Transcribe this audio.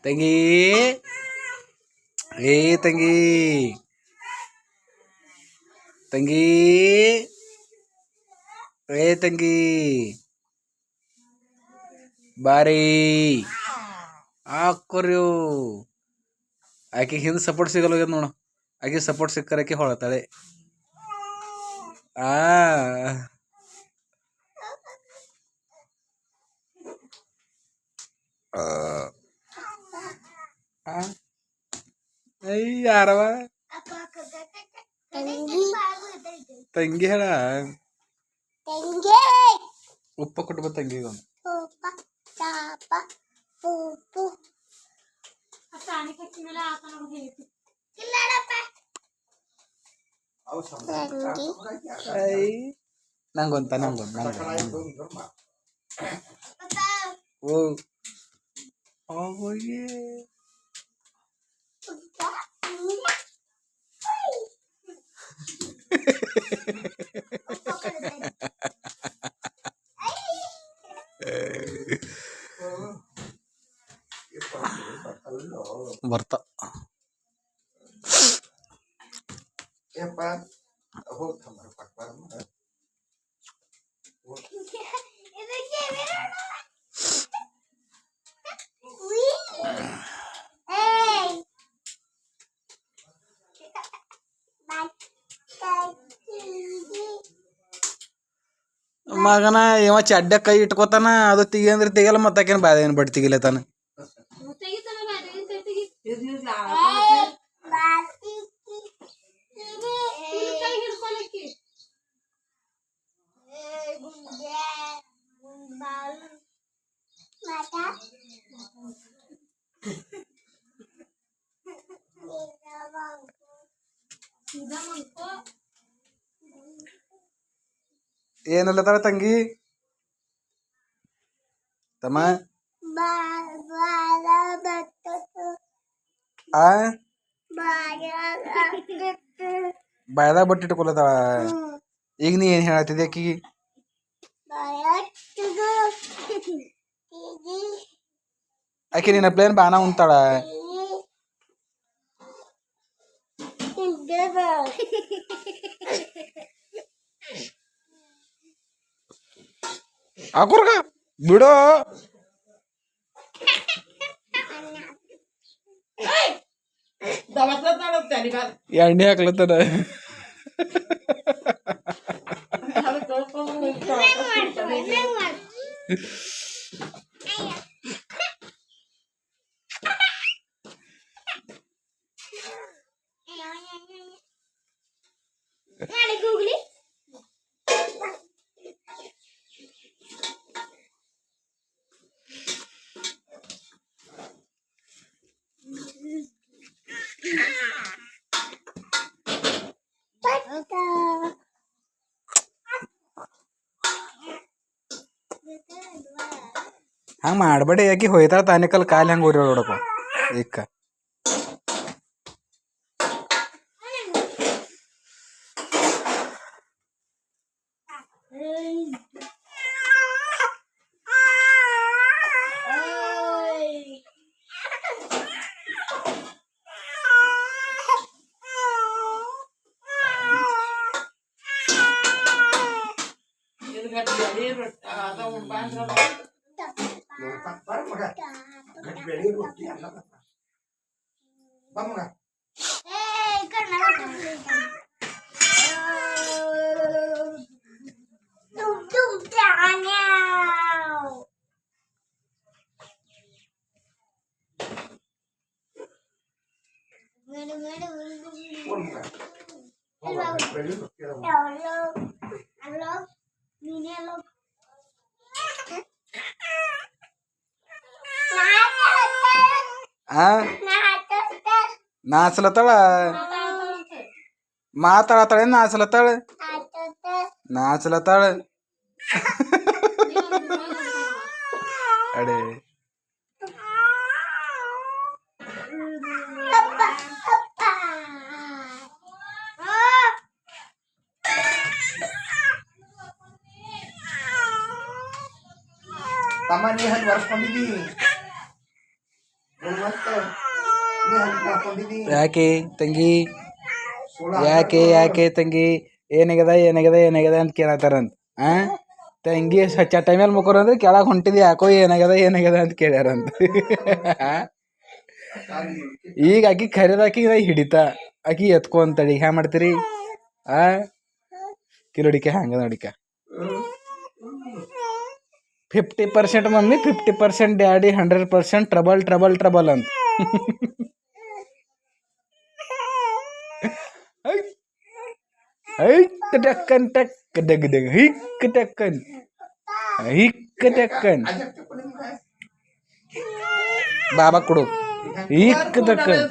ತಂಗಿ ಏ ತಂಗಿ ತಂಗಿ ಏ ತಂಗಿ ಬಾರಿ ಹಾಕೋರ್ಯು ಆಕೆ ಹಿಂದೆ ಸಪೋರ್ಟ್ ಸಿಗಲ್ಲ ನೋಡು. ಆಕೆ ಸಪೋರ್ಟ್ ಸಿಕ್ಕರೆ ಆಕೆ ಹೊಳತಾಳೆ. ಆ ಯಾರವ ತಂಗಿ ಹೇಳ ಉಪ್ಪ ಕೊಟ್ಟು ಬ ತಂಗಿಗ ನಂಗೊಂತ ಓ ಹೋಗಿ ಬರ್ತಾ ಮಗನ ಇವ ಚಡ್ಡ ಕೈ ಇಟ್ಕೋತಾನ. ಅದು ತೆಗಿ ಅಂದ್ರೆ ತೆಗಿಯಲ್ಲ. ಮತ್ತಾಕೇನು ಬಾದ ಏನು ಬಟ್ ತೆಗಿಲತ್ತಾನ. ಏನಲ್ಲತ್ತಾಳ ತಂಗಿ ತಮ್ಮ ಬಾಯದಾಗ ಬಟ್ ಇಟ್ಕೊಲತ್ತಾಳ. ಈಗ ನೀ ಏನ್ ಹೇಳತ್ತಿದ್ದೆ ಆಕಿಗೆ? ಆಕಿ ನಿನ್ನ ಪ್ಲೇನ್ ಬಾನ ಉಣ್ತಾಳ. ಹಾಕೋರ್ಗ ಬಿಡೋ ಎಣ್ಣೆ ಹಾಕ್ಲತ್ತಾನ. ಹಂಗೆ ಮಾಡಬೇಡಿ. ಯಾಕೆ ಹೋಯ್ತಾಳ ತಾನಿಕಲ್ ಕಾಲು ಹೆಂಗೆ ಊರಿ ಹೊಡಕ ಇಕ್ಕ ನಾಚಲತ್ತಾಳ. ಮಾತಾಡತಾಳೆ ನಾಚಲತ್ತಾಳ. ನಾಚಲತ್ತಾಳ ಅಡೇ ತಮ್ಮ ನೀ ಹಂಗೆ ಬರ್ಸ್ಕೊಂಡಿದ್ದಿ ಯಾಕೆ ತಂಗಿ ಯಾಕೆ ಯಾಕೆ ತಂಗಿ ಏನಾಗ್ಯದ ಏನಾಗ್ಯದ ಏನಾಗ್ಯದ ಅಂತ ಕೇಳತ್ತಾರಂತ ತಂಗಿ ಚಟ ಮೇಲೆ ಮುಕ್ಕೋರು ಅಂದ್ರೆ ಕೆಳಗೆ ಹೊಂಟಿದ್ ಯಾಕೋ ಏನಾಗ್ಯದ ಏನಾಗ್ಯದ ಅಂತ ಕೇಳ್ಯಾರಂತ ಈಗ ಆಕಿ ಖರೀದಾಕಿ ಹಿಡಿತಾ ಆಕಿ ಎತ್ಕೊ ಅಂತಡಿ ಹ್ಯಾ ಮಾಡ್ತೀರಿ ಕಿಲೋಡಿಕೆ ಹ್ಯಾಂಗ ನೋಡಿಕ 50% mummy 50% daddy 100% trouble trouble trouble ಅಂತ ಟಕ್ಕನ್ ಟಕ್ ಡಗ್ ಡಗ್ ಹಿಕ್ ಟಕ್ಕನ್ ಬಾಬಾ ಕೊಡು ಹಿಕ್ ಟಕ್ಕನ್